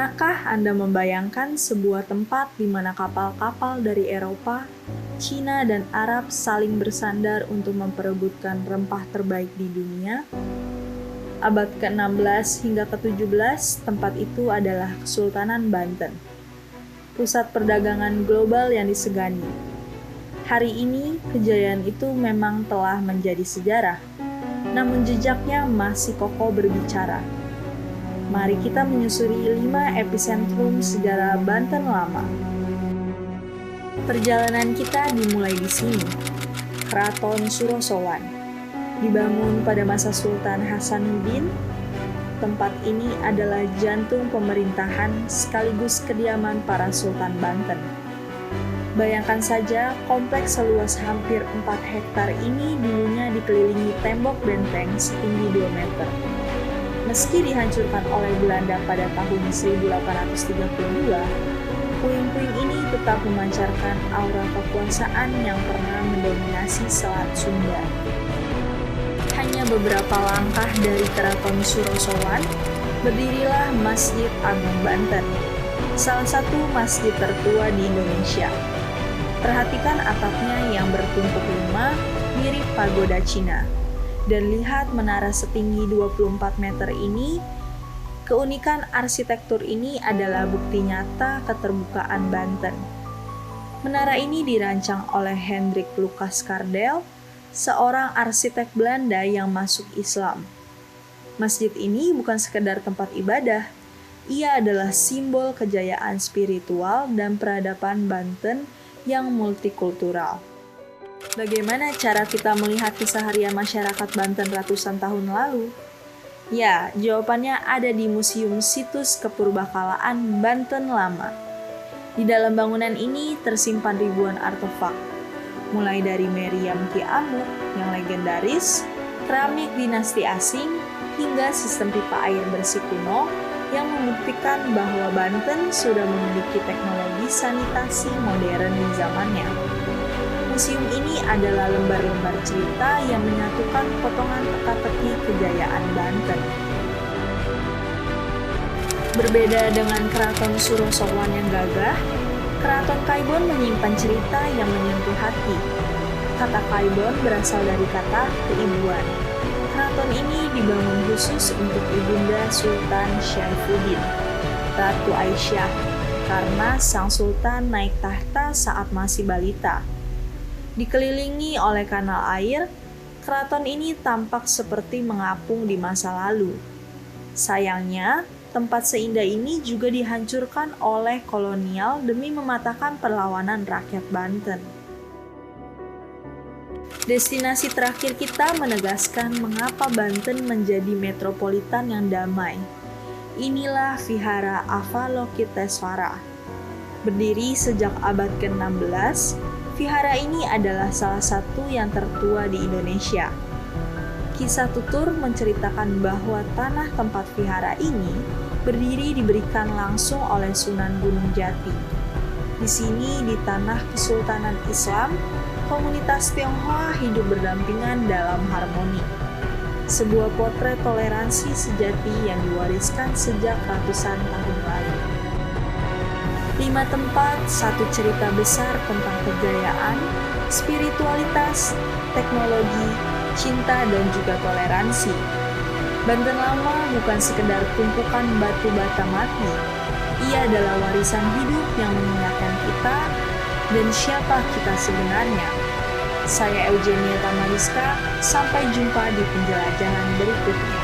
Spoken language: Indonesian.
Pernahkah Anda membayangkan sebuah tempat di mana kapal-kapal dari Eropa, Cina, dan Arab saling bersandar untuk memperebutkan rempah terbaik di dunia? Abad ke-16 hingga ke-17, tempat itu adalah Kesultanan Banten, pusat perdagangan global yang disegani. Hari ini, kejayaan itu memang telah menjadi sejarah, namun jejaknya masih kokoh berbicara. Mari kita menyusuri 5 epicentrum sejarah Banten lama. Perjalanan kita dimulai di sini, Keraton Surosowan. Dibangun pada masa Sultan Hasanuddin, tempat ini adalah jantung pemerintahan sekaligus kediaman para Sultan Banten. Bayangkan saja, kompleks seluas hampir 4 hektar ini dulunya dikelilingi tembok benteng setinggi 2 meter. Meski dihancurkan oleh Belanda pada tahun 1832, puing-puing ini tetap memancarkan aura kekuasaan yang pernah mendominasi Selat Sunda. Hanya beberapa langkah dari Keraton Surosowan, berdirilah Masjid Agung Banten, salah satu masjid tertua di Indonesia. Perhatikan atapnya yang bertumpuk 5, mirip pagoda Cina. Dan lihat menara setinggi 24 meter ini. Keunikan arsitektur ini adalah bukti nyata keterbukaan Banten. Menara ini dirancang oleh Hendrik Lucas Kardel, seorang arsitek Belanda yang masuk Islam. Masjid ini bukan sekedar tempat ibadah, ia adalah simbol kejayaan spiritual dan peradaban Banten yang multikultural. Bagaimana cara kita melihat keseharian masyarakat Banten ratusan tahun lalu? Ya, jawabannya ada di Museum Situs Kepurbakalaan Banten Lama. Di dalam bangunan ini tersimpan ribuan artefak, mulai dari meriam Ki Amuk yang legendaris, keramik dinasti asing, hingga sistem pipa air bersih kuno yang membuktikan bahwa Banten sudah memiliki teknologi sanitasi modern di zamannya. Museum ini adalah lembar-lembar cerita yang menyatukan potongan teka-teki kejayaan Banten. Berbeda dengan Keraton Surosowan yang gagah, Keraton Kaibon menyimpan cerita yang menyentuh hati. Kata Kaibon berasal dari kata keibuan. Keraton ini dibangun khusus untuk Ibunda Sultan Syaifuddin, Ratu Aisyah, karena sang sultan naik tahta saat masih balita. Dikelilingi oleh kanal air, keraton ini tampak seperti mengapung di masa lalu. Sayangnya, tempat seindah ini juga dihancurkan oleh kolonial demi mematahkan perlawanan rakyat Banten. Destinasi terakhir kita menegaskan mengapa Banten menjadi metropolitan yang damai. Inilah Vihara Avalokitesvara. Berdiri sejak abad ke-16, Vihara ini adalah salah satu yang tertua di Indonesia. Kisah tutur menceritakan bahwa tanah tempat vihara ini berdiri diberikan langsung oleh Sunan Gunung Jati. Di sini, di tanah Kesultanan Islam, komunitas Tionghoa hidup berdampingan dalam harmoni. Sebuah potret toleransi sejati yang diwariskan sejak ratusan tahun lalu. 5 tempat, satu cerita besar tentang kejayaan, spiritualitas, teknologi, cinta, dan juga toleransi. Banten Lama bukan sekedar tumpukan batu bata mati. Ia adalah warisan hidup yang mengingatkan kita dan siapa kita sebenarnya. Saya Eugenia Tamariska, sampai jumpa di penjelajahan berikutnya.